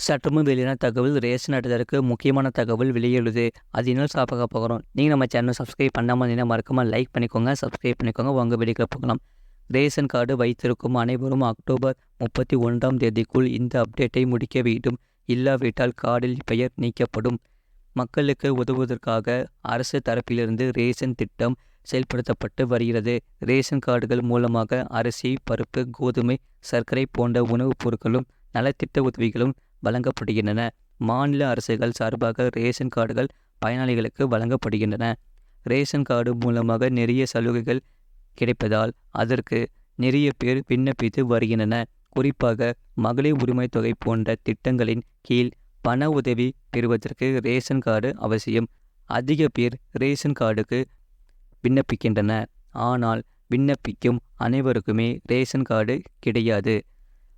சற்றுமுன் வெளியான தகவல் ரேஷன் அட்டைதாரருக்கு முக்கியமான தகவல் வெளியிடுது. அது இன்னும் சாப்பாக போகிறோம். நீங்கள் நம்ம சேனல் சப்ஸ்கிரைப் பண்ணாமல் இருந்தீங்கன்னா மறக்காமல் லைக் பண்ணிக்கோங்க, சப்ஸ்கிரைப் பண்ணிக்கோங்க. உங்கள் வீடியோக்குள்ள போகலாம். ரேஷன் கார்டு வைத்திருக்கும் அனைவரும் அக்டோபர் 31ஆம் தேதிக்குள் இந்த அப்டேட்டை முடிக்க வேண்டும். இல்லாவிட்டால் கார்டில் பெயர் நீக்கப்படும். மக்களுக்கு உதவுவதற்காக அரசு தரப்பிலிருந்து ரேஷன் திட்டம் செயல்படுத்தப்பட்டு வருகிறது. ரேஷன் கார்டுகள் மூலமாக அரிசி, பருப்பு, கோதுமை, சர்க்கரை போன்ற உணவுப் பொருட்களும் நலத்திட்ட உதவிகளும் வழங்கப்படுகின்றன. மாநில அரசுகள் சார்பாக ரேஷன் கார்டுகள் பயனாளிகளுக்கு வழங்கப்படுகின்றன. ரேஷன் கார்டு மூலமாக நிறைய சலுகைகள் கிடைப்பதால் அதற்கு நிறைய பேர் விண்ணப்பித்து வருகின்றன. குறிப்பாக மகளிர் உரிமை தொகை போன்ற திட்டங்களின் கீழ் பண உதவி பெறுவதற்கு ரேஷன் கார்டு அவசியம். அதிக பேர் ரேஷன் கார்டுக்கு விண்ணப்பிக்கின்றனர். ஆனால் விண்ணப்பிக்கும் அனைவருக்குமே ரேஷன் கார்டு கிடையாது.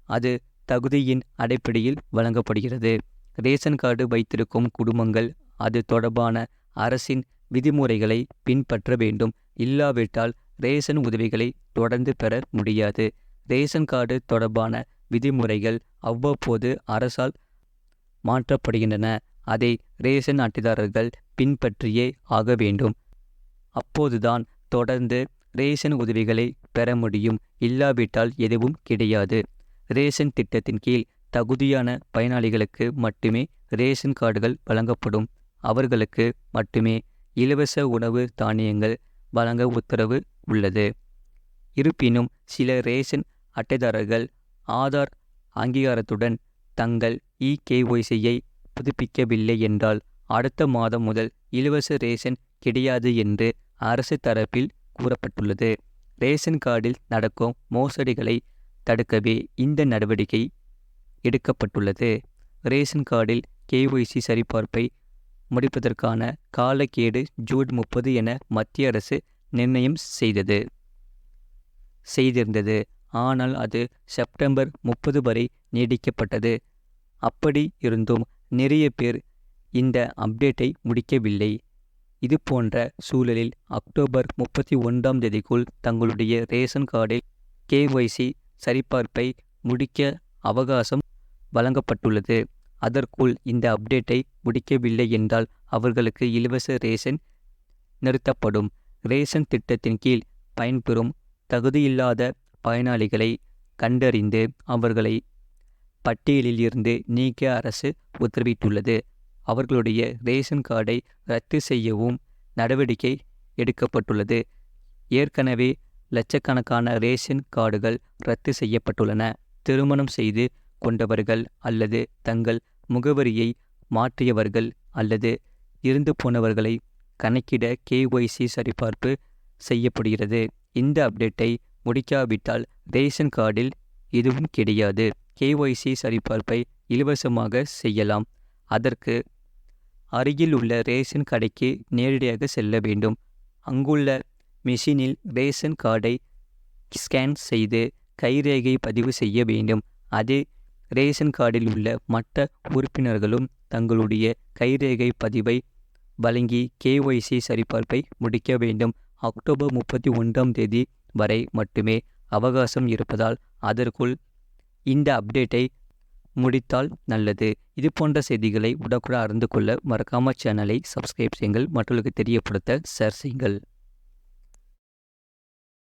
அது தகுதியின் அடிப்படையில் வழங்கப்படுகிறது. ரேஷன் கார்டு வைத்திருக்கும் குடும்பங்கள் அது தொடர்பான அரசின் விதிமுறைகளை பின்பற்ற வேண்டும். இல்லாவிட்டால் ரேஷன் உதவிகளை தொடர்ந்து பெற முடியாது. ரேஷன் கார்டு தொடர்பான விதிமுறைகள் அவ்வப்போது அரசால் மாற்றப்படுகின்றன. அதை ரேஷன் அட்டைதாரர்கள் பின்பற்றியே ஆக வேண்டும். அப்போதுதான் தொடர்ந்து ரேஷன் உதவிகளை பெற முடியும். இல்லாவிட்டால் எதுவும் கிடையாது. ரேஷன் திட்டத்தின் கீழ் தகுதியான பயனாளிகளுக்கு மட்டுமே ரேஷன் கார்டுகள் வழங்கப்படும். அவர்களுக்கு மட்டுமே இலவச உணவு தானியங்கள் வழங்க உத்தரவு உள்ளது. இருப்பினும் சில ரேஷன் அட்டைதாரர்கள் ஆதார் அங்கீகாரத்துடன் தங்கள் இகேஒய்சியை புதுப்பிக்கவில்லை என்றால் அடுத்த மாதம் முதல் இலவச ரேஷன் கிடையாது என்று அரசு தரப்பில் கூறப்பட்டுள்ளது. ரேஷன் கார்டில் நடக்கும் மோசடிகளை தடுக்கவே இந்த நடவடிக்கை எடுக்கப்பட்டுள்ளது. ரேஷன் கார்டில் கேஒய்சி சரிபார்ப்பை முடிப்பதற்கான காலக்கெடு ஜூன் 30 என மத்திய அரசு நிர்ணயம் செய்திருந்தது. ஆனால் அது செப்டம்பர் 30 வரை நீடிக்கப்பட்டது. அப்படி இருந்தும் நிறைய பேர் இந்த அப்டேட்டை முடிக்கவில்லை. இது போன்ற சூழலில் அக்டோபர் 31ஆம் தேதிக்குள் தங்களுடைய ரேஷன் கார்டில் கேஒய்சி சரிபார்ப்பை முடிக்க அவகாசம் வழங்கப்பட்டுள்ளது. அதற்குள் இந்த அப்டேட்டை முடிக்கவில்லை என்றால் அவர்களுக்கு இலவச ரேஷன் நிறுத்தப்படும். ரேஷன் திட்டத்தின் கீழ் பயன்பெறும் தகுதியில்லாத பயனாளிகளை கண்டறிந்து அவர்களை பட்டியலில் இருந்து நீக்க அரசு உத்தரவிட்டுள்ளது. அவர்களுடைய ரேஷன் கார்டை ரத்து செய்யவும் நடவடிக்கை எடுக்கப்பட்டுள்ளது. ஏற்கனவே லட்சக்கணக்கான ரேஷன் கார்டுகள் ரத்து செய்யப்பட்டுள்ளன. திருமணம் செய்து கொண்டவர்கள் அல்லது தங்கள் முகவரியை மாற்றியவர்கள் அல்லது இறந்து போனவர்களை கணக்கிட கேஒய்சி சரிபார்ப்பு செய்யப்படுகிறது. இந்த அப்டேட்டை முடிக்காவிட்டால் ரேஷன் கார்டில் எதுவும் கிடையாது. கேஒய்சி சரிபார்ப்பை இலவசமாக செய்யலாம். அதற்கு அருகில் உள்ள ரேஷன் கடைக்கு நேரடியாக செல்ல வேண்டும். அங்குள்ள மெஷினில் ரேஷன் கார்டை ஸ்கேன் செய்து கைரேகை பதிவு செய்ய வேண்டும். அதே ரேஷன் கார்டில் உள்ள மற்ற உறுப்பினர்களும் தங்களுடைய கைரேகை பதிவை வழங்கி கேஒய்சி சரிபார்ப்பை முடிக்க வேண்டும். அக்டோபர் 31ஆம் தேதி வரை மட்டுமே அவகாசம் இருப்பதால் அதற்குள் இந்த அப்டேட்டை முடித்தால் நல்லது. இது போன்ற செய்திகளை உடனுக்குடன் அறிந்து கொள்ள மறக்காம சேனலை சப்ஸ்கிரைப் செய்யுங்கள். மற்றவர்களுக்கு தெரியப்படுத்த ஷேர் செய்யுங்கள்.